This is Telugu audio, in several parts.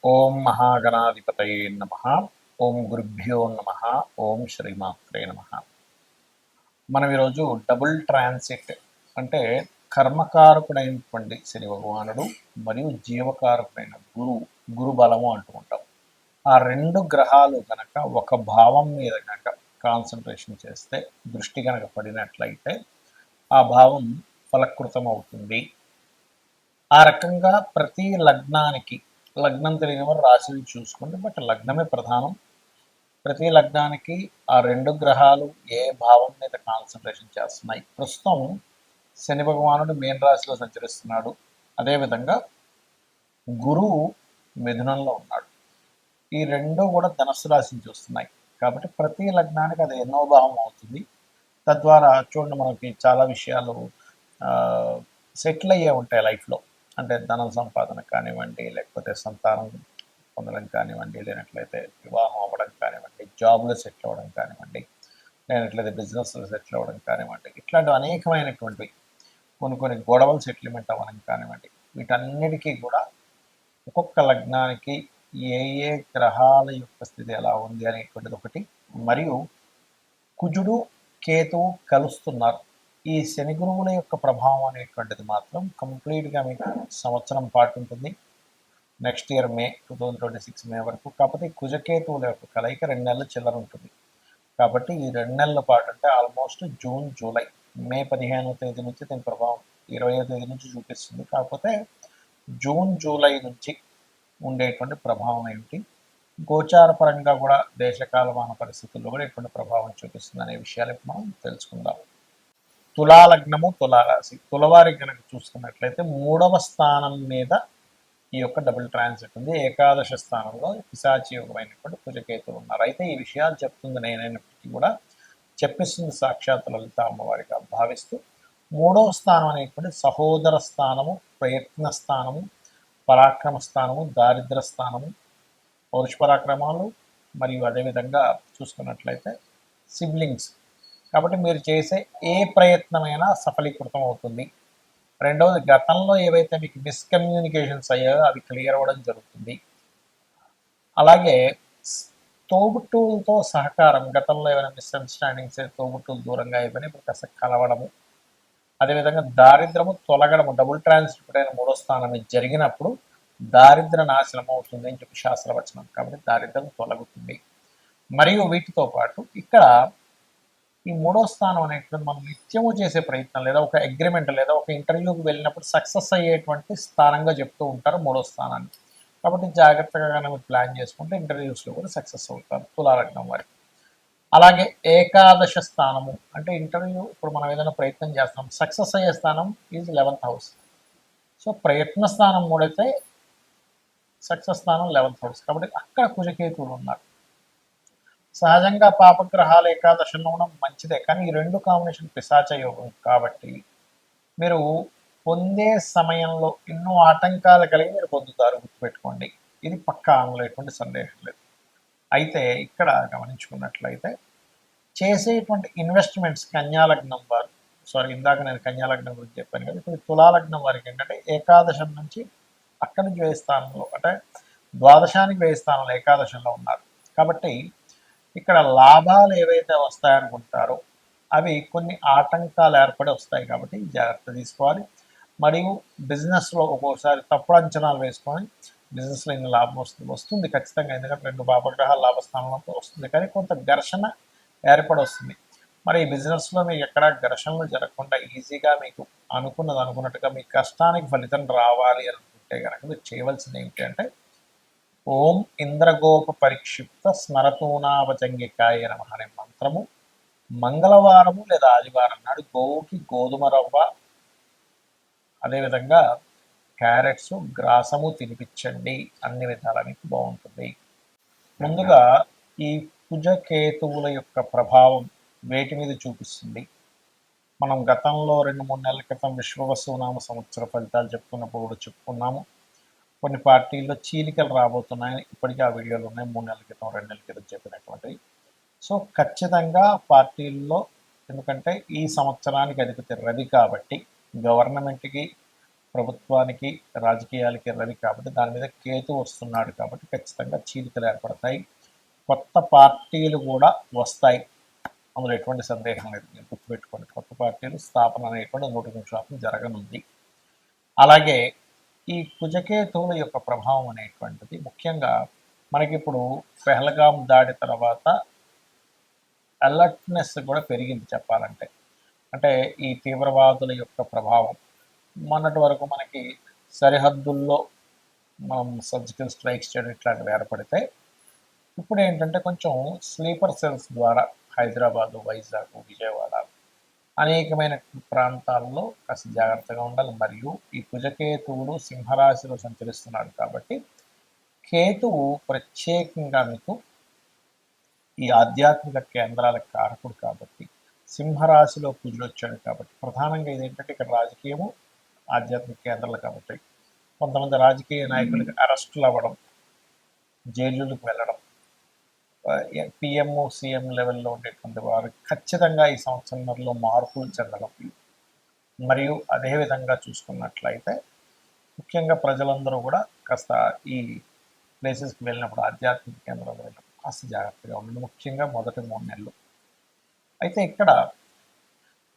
ఓం మహాగణాధిపతయే నమ. ఓం గురుభ్యో నమ. ఓం శ్రీమాత్రే నమ. మనం ఈరోజు డబుల్ ట్రాన్సిట్ అంటే కర్మకారకుడైనటువంటి శని భగవానుడు మరియు జీవకారకుడైన గురు బలము అంటూ ఉంటాం. ఆ రెండు గ్రహాలు కనుక ఒక భావం మీద కనుక కాన్సన్ట్రేషన్ చేస్తే, దృష్టి కనుక పడినట్లయితే ఆ భావం ఫలకృతం అవుతుంది. ఆ రకంగా ప్రతి లగ్నానికి, లగ్నం తెలియని వారు రాశిని చూసుకోండి, బట్ లగ్నమే ప్రధానం. ప్రతి లగ్నానికి ఆ రెండు గ్రహాలు ఏ భావం మీద కాన్సన్ట్రేషన్ చేస్తున్నాయి. ప్రస్తుతం శని భగవానుడు మీన రాశిలో సంచరిస్తున్నాడు, అదేవిధంగా గురువు మిథునంలో ఉన్నాడు. ఈ రెండు కూడా ధనస్సు రాశిని చూస్తున్నాయి కాబట్టి ప్రతి లగ్నానికి అది ఎన్నో భావం అవుతుంది. తద్వారా చూడండి, మనకి చాలా విషయాలు సెటిల్ అయ్యే ఉంటాయి లైఫ్లో. అంటే ధనం సంపాదన కానివ్వండి, లేకపోతే సంతానం పొందడం కానివ్వండి, లేనట్లయితే వివాహం అవ్వడం కానివ్వండి, జాబ్లో సెటిల్ అవ్వడం కానివ్వండి, లేనట్లయితే బిజినెస్లో సెటిల్ అవ్వడం కానివ్వండి, ఇట్లాంటి అనేకమైనటువంటివి, కొన్ని గొడవలు సెటిల్మెంట్ అవ్వడం కానివ్వండి, వీటన్నిటికీ కూడా ఒక్కొక్క లగ్నానికి ఏ ఏ గ్రహాల యొక్క స్థితి ఎలా ఉంది అనేటువంటిది ఒకటి. మరియు కుజుడు కేతువు కలుస్తున్నారు. ఈ శని గురువుల యొక్క ప్రభావం అనేటువంటిది మాత్రం కంప్లీట్గా మీకు సంవత్సరం పాటు ఉంటుంది. నెక్స్ట్ ఇయర్ మే 2026 మే వరకు. కాకపోతే కుజకేతువుల యొక్క కలయిక 2 నెలల చిల్లర ఉంటుంది. కాబట్టి ఈ 2 నెలల పాటు అంటే ఆల్మోస్ట్ జూన్ జూలై, మే 15వ తేదీ నుంచి దీని ప్రభావం 20వ తేదీ నుంచి చూపిస్తుంది. కాకపోతే జూన్ జూలై నుంచి ఉండేటువంటి ప్రభావం ఏమిటి, గోచార పరంగా కూడా దేశకాలమాన పరిస్థితుల్లో కూడా ఎటువంటి ప్రభావం చూపిస్తుంది అనే విషయాలు ఇప్పుడు మనం తెలుసుకుందాం. తులాలగ్నము, తులారాశి. తులవారికి కనుక చూసుకున్నట్లయితే 3వ స్థానం మీద ఈ యొక్క డబుల్ ట్రాన్సిట్ ఉంది. ఏకాదశ స్థానంలో పిశాచి యోగమైనటువంటి కుజకేతులు ఉన్నారు. అయితే ఈ విషయాలు చెప్తుంది నేనైనప్పటికీ కూడా చెప్పిస్తుంది సాక్షాత్ లలిత అమ్మవారిగా భావిస్తూ, 3వ స్థానం అనేటువంటి సహోదర స్థానము, ప్రయత్న స్థానము, పరాక్రమ స్థానము, దారిద్ర స్థానము, పౌరుష పరాక్రమాలు, మరియు అదేవిధంగా చూసుకున్నట్లయితే సిబ్లింగ్స్. కాబట్టి మీరు చేసే ఏ ప్రయత్నమైనా సఫలీకృతం అవుతుంది. రెండవది, గతంలో ఏవైతే మీకు మిస్కమ్యూనికేషన్స్ అయ్యాయో అవి క్లియర్ అవ్వడం జరుగుతుంది. అలాగే తోబుట్టువులతో సహకారం, గతంలో ఏమైనా మిస్అండర్స్టాండింగ్స్, తోబుట్టువులు దూరంగా అయిపోయినా ఇప్పుడు కాస్త కలవడము, అదేవిధంగా దారిద్రము తొలగడము. డబుల్ ట్రాన్స్ఫర్ అయిన 3వ స్థానం జరిగినప్పుడు దారిద్ర నాశనం అవుతుంది అని చెప్పి శాస్త్రవచనం. కాబట్టి దారిద్రం తొలగుతుంది. మరియు వీటితో పాటు ఇక్కడ ఈ 3వ స్థానం అనేటువంటి మనం నిత్యము చేసే ప్రయత్నం, లేదా ఒక అగ్రిమెంట్, లేదా ఒక ఇంటర్వ్యూకి వెళ్ళినప్పుడు సక్సెస్ అయ్యేటువంటి స్థానంగా చెప్తూ ఉంటారు 3వ స్థానాన్ని. కాబట్టి జాగ్రత్తగా మీరు ప్లాన్ చేసుకుంటే ఇంటర్వ్యూస్లో కూడా సక్సెస్ అవుతారు తులాలగ్నం వారికి. అలాగే ఏకాదశ స్థానము అంటే ఇంటర్వ్యూ, ఇప్పుడు మనం ఏదైనా ప్రయత్నం చేస్తాం, సక్సెస్ అయ్యే స్థానం ఈజ్ 11th హౌస్. సో ప్రయత్న స్థానం 3 అయితే సక్సెస్ స్థానం 11th హౌస్. కాబట్టి అక్కడ కుజకేతువులు ఉన్నారు. సహజంగా పాపగ్రహాలు ఏకాదశంలో ఉండడం మంచిదే, కానీ ఈ రెండు కాంబినేషన్ పిశాచ యోగం కాబట్టి మీరు పొందే సమయంలో ఎన్నో ఆటంకాలు కలిగి మీరు పొందుతారు, గుర్తుపెట్టుకోండి. ఇది పక్కా, అందులో ఎటువంటి సందేహం లేదు. అయితే ఇక్కడ గమనించుకున్నట్లయితే చేసేటువంటి ఇన్వెస్ట్మెంట్స్ కన్యాలగ్నం వారు, ఇందాక నేను కన్యాలగ్నం గురించి చెప్పాను కదా, ఇప్పుడు తులాలగ్నం వారికి ఏంటంటే ఏకాదశం నుంచి అక్కడి నుంచి 10వ స్థానంలో, అంటే ద్వాదశానికి 10వ స్థానంలో ఏకాదశంలో ఉన్నారు. కాబట్టి ఇక్కడ లాభాలు ఏవైతే వస్తాయనుకుంటారో అవి కొన్ని ఆటంకాలు ఏర్పడి వస్తాయి. కాబట్టి జాగ్రత్త తీసుకోవాలి. మరియు బిజినెస్లో ఒక్కోసారి తప్పుడు అంచనాలు వేసుకొని బిజినెస్లో ఇన్ని లాభం వస్తుంది ఖచ్చితంగా, ఎందుకంటే 2 పాపగ్రహాలు లాభస్థానంలో వస్తుంది, కానీ కొంత ఘర్షణ ఏర్పడి వస్తుంది. మరి ఈ బిజినెస్లో మీకు ఎక్కడ ఘర్షణలు జరగకుండా ఈజీగా మీకు అనుకున్నట్టుగా మీ కష్టానికి ఫలితం రావాలి అనుకుంటే కనుక మీరు చేయవలసింది ఏమిటి అంటే, ఓం ఇంద్రగోప పరిక్షిప్త స్మరతూనావచంగికాయ నమ అనే మంత్రము మంగళవారము లేదా ఆదివారం నాడు గోవుకి గోధుమ రవ్వ, అదేవిధంగా క్యారెట్స్, గ్రాసము తినిపించండి. అన్ని విధాలా మీకు బాగుంటుంది. ముందుగా ఈ కుజకేతువుల యొక్క ప్రభావం వేటి మీద చూపిస్తుంది, మనం గతంలో 2-3 నెలల క్రితం విశ్వవసునామ సంవత్సర ఫలితాలు చెప్పుకున్నప్పుడు కూడా చెప్పుకున్నాము. కొన్ని పార్టీల్లో చీలికలు రాబోతున్నాయని ఇప్పటికీ ఆ వీడియోలు ఉన్నాయి, 3 నెలల క్రితం 2 నెలల క్రితం చెప్పినటువంటివి. సో ఖచ్చితంగా పార్టీల్లో, ఎందుకంటే ఈ సంవత్సరానికి అధిపతి రవి కాబట్టి గవర్నమెంట్కి ప్రభుత్వానికి రాజకీయాలకి రవి కాబట్టి దాని మీద కేతు వస్తున్నాడు కాబట్టి ఖచ్చితంగా చీలికలు ఏర్పడతాయి. కొత్త పార్టీలు కూడా వస్తాయి, అందులో ఎటువంటి సందేహం లేదు. మీరు గుర్తుపెట్టుకోండి, కొత్త పార్టీలు స్థాపన అనేటువంటి 100% జరగనుంది. అలాగే ఈ కుజకేతువుల యొక్క ప్రభావం అనేటువంటిది ముఖ్యంగా మనకిప్పుడు పెహల్గాం దాడి తర్వాత అలర్ట్నెస్ కూడా పెరిగింది చెప్పాలంటే. అంటే ఈ తీవ్రవాదుల యొక్క ప్రభావం మొన్నటి వరకు మనకి సరిహద్దుల్లో మనం సర్జికల్ స్ట్రైక్స్ చేయడం ఇట్లాంటివి ఏర్పడితే, ఇప్పుడు ఏంటంటే కొంచెం స్లీపర్ సెల్స్ ద్వారా హైదరాబాదు, వైజాగ్, విజయవాడ అనేకమైన ప్రాంతాల్లో కాస్త జాగ్రత్తగా ఉండాలి. మరియు ఈ కుజకేతువులు సింహరాశిలో సంచరిస్తున్నాడు కాబట్టి కేతువు ప్రత్యేకంగా మీకు ఈ ఆధ్యాత్మిక కేంద్రాల కారకుడు కాబట్టి, సింహరాశిలో కుజుడు వచ్చాడు కాబట్టి ప్రధానంగా ఇదేంటంటే ఇక్కడ రాజకీయము ఆధ్యాత్మిక కేంద్రాలు కాబట్టి కొంతమంది రాజకీయ నాయకులకి అరెస్టులు అవ్వడం, జైలులకు వెళ్ళడం, పిఎం సీఎం లెవెల్లో ఉండేటువంటి వారు ఖచ్చితంగా ఈ సంవత్సరంలో మార్పులు చెందడం, మరియు అదేవిధంగా చూసుకున్నట్లయితే ముఖ్యంగా ప్రజలందరూ కూడా కాస్త ఈ ప్లేసెస్కి వెళ్ళినప్పుడు ఆధ్యాత్మిక కేంద్రాలు వెళ్ళినప్పుడు కాస్త జాగ్రత్తగా ఉండండి, ముఖ్యంగా మొదటి 3 నెలలు. అయితే ఇక్కడ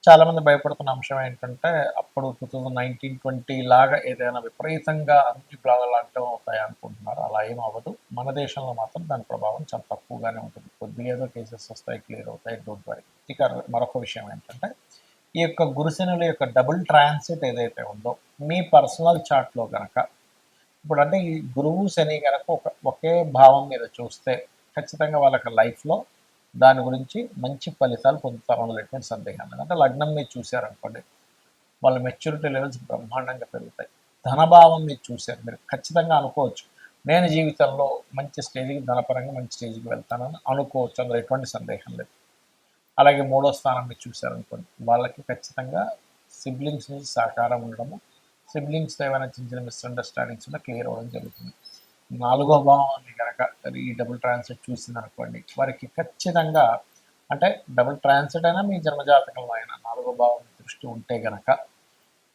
చాలామంది భయపడుతున్న అంశం ఏంటంటే అప్పుడు 2019-20 లాగా ఏదైనా విపరీతంగా అన్ని లాక్డౌన్ అవుతాయి అనుకుంటున్నారు. అలా ఏం అవ్వదు. మన దేశంలో మాత్రం దాని ప్రభావం చాలా తక్కువగానే ఉంటుంది. కొద్దిగా ఏదో కేసెస్ వస్తాయి, క్లియర్ అవుతాయి, డోంట్ వరీ. ఇక మరొక విషయం ఏంటంటే ఈ యొక్క గురుశనుల యొక్క డబుల్ ట్రాన్సిట్ ఏదైతే ఉందో మీ పర్సనల్ చార్ట్లో కనుక ఇప్పుడు అంటే ఈ గురువు శని కనుక ఒకే భావం మీద చూస్తే ఖచ్చితంగా వాళ్ళకి లైఫ్లో దాని గురించి మంచి ఫలితాలు పొందుతారు, అందులో ఎటువంటి సందేహం లేదు. అంటే లగ్నం మీరు చూశారనుకోండి, వాళ్ళ మెచ్యూరిటీ లెవెల్స్ బ్రహ్మాండంగా పెరుగుతాయి. ధనభావం మీరు చూశారు, మీరు ఖచ్చితంగా అనుకోవచ్చు నేను జీవితంలో మంచి స్టేజ్కి ధనపరంగా మంచి స్టేజ్కి వెళ్తానని అనుకోవచ్చు, అందులో ఎటువంటి సందేహం లేదు. అలాగే 3వ స్థానం మీరు చూశారనుకోండి, వాళ్ళకి ఖచ్చితంగా సిబ్లింగ్స్ నుంచి సహకారం ఉండడము, సిబ్లింగ్స్తో ఏమైనా చిన్న చిన్న మిస్అండర్స్టాండింగ్స్ ఉన్నా క్లియర్ అవ్వడం జరుగుతుంది. 4వ భావాన్ని కనుక ఈ డబుల్ ట్రాన్సిట్ చూసిందనుకోండి, వారికి ఖచ్చితంగా అంటే డబుల్ ట్రాన్సిట్ అయినా మీ జన్మజాతకంలో అయినా 4వ భావం దృష్టి ఉంటే కనుక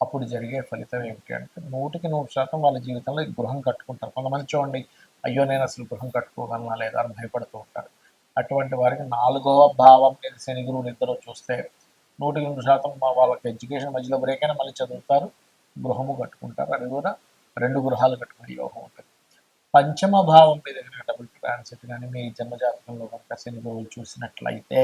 అప్పుడు జరిగే ఫలితం ఏమిటి అంటే 100% వాళ్ళ జీవితంలో గృహం కట్టుకుంటారు. కొంతమంది చూడండి, అయ్యో నేను అసలు గృహం కట్టుకోగలనా లేదా అని భయపడుతూ ఉంటారు. అటువంటి వారికి 4వ భావం మీద శని గురువులు ఇద్దరు చూస్తే 100% వాళ్ళకి ఎడ్యుకేషన్ మధ్యలో బ్రేక్ అయినా మళ్ళీ చదువుతారు, గృహము కట్టుకుంటారు. అది కూడా 2 గృహాలు కట్టుకునే యోగం ఉంటుంది. 5వ భావం మీద కనుక డబుల్ ట్రాన్సిట్ కానీ మీ జన్మజాతకంలో కనుక శని గురువులు చూసినట్లయితే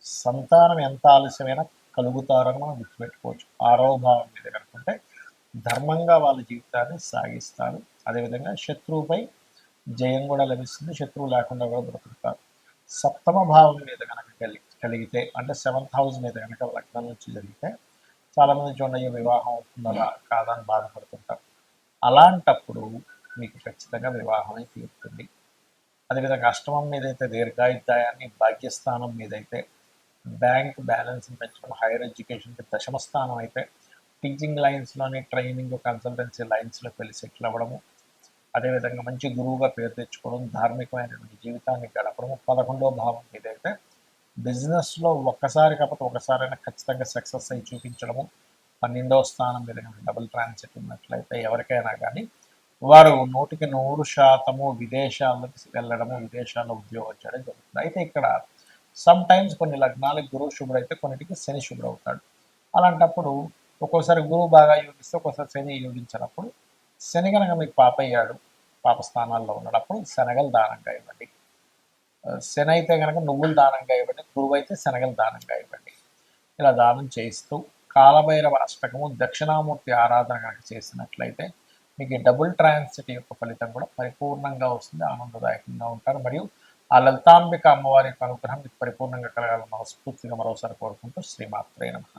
సంతానం ఎంత ఆలస్యమైనా కలుగుతారని మనం గుర్తుపెట్టుకోవచ్చు. 6వ భావం మీద కనుకుంటే ధర్మంగా వాళ్ళ జీవితాన్ని సాగిస్తారు. అదేవిధంగా శత్రువుపై జయం కూడా లభిస్తుంది, శత్రువు లేకుండా కూడా బ్రతుకుతారు. 7వ భావం మీద కనుక కలిగితే అంటే 7th హౌస్ మీద కనుక లగ్నం నుంచి జరిగితే చాలామంది చూడండి వివాహం అవుతుందా కాదా అని బాధపడుతుంటారు. అలాంటప్పుడు మీకు ఖచ్చితంగా వివాహమే తీరుతుంది. అదేవిధంగా 8వం మీద అయితే దీర్ఘాయుద్ధాయాన్ని, భాగ్యస్థానం మీద అయితే బ్యాంక్ బ్యాలెన్స్ని పెంచడం, హైయర్ ఎడ్యుకేషన్కి 10వ స్థానం అయితే టీచింగ్ లైన్స్లోని ట్రైనింగ్ కన్సల్టెన్సీ లైన్స్లోకి వెళ్ళి సెటిల్ అవ్వడము, అదేవిధంగా మంచి గురువుగా పేరు తెచ్చుకోవడం, ధార్మికమైనటువంటి జీవితాన్ని గడపడము. 11వ భావం మీద అయితే బిజినెస్లో ఒక్కసారి కాకపోతే ఒకసారైనా ఖచ్చితంగా సక్సెస్ అయి చూపించడము. 12వ స్థానం మీద డబుల్ ట్రాన్సిట్ ఉన్నట్లయితే ఎవరికైనా కానీ వారు 100% విదేశాలకు వెళ్ళడము, విదేశాల్లో ఉద్యోగం చేయడం జరుగుతుంది. అయితే ఇక్కడ సమ్ టైమ్స్ కొన్ని లగ్నాలకు గురువు శుభుడైతే కొన్నిటికి శని శుభుడవుతాడు. అలాంటప్పుడు ఒక్కోసారి గురువు బాగా యోగిస్తే ఒక్కోసారి శని యోగించినప్పుడు శని కనుక మీకు పాప అయ్యాడు, పాప స్థానాల్లో ఉన్నప్పుడు శనగలు దానంగా ఇవ్వండి. శని అయితే కనుక నువ్వులు దానంగా ఇవ్వండి, గురువు అయితే శనగలు దానంగా ఇవ్వండి. ఇలా దానం చేస్తూ కాలభైరవ అష్టకము, దక్షిణామూర్తి ఆరాధన కనుక చేసినట్లయితే మీకు డబుల్ ట్రాన్సిట్ యొక్క ఫలితం కూడా పరిపూర్ణంగా వస్తుంది, ఆనందదాయకంగా ఉంటారు. మరియు ఆ లలితాంబిక అమ్మవారి యొక్క అనుగ్రహం మీకు పరిపూర్ణంగా కలగాలని మనస్ఫూర్తిగా మరోసారి కోరుకుంటూ శ్రీమాత్రే నమః.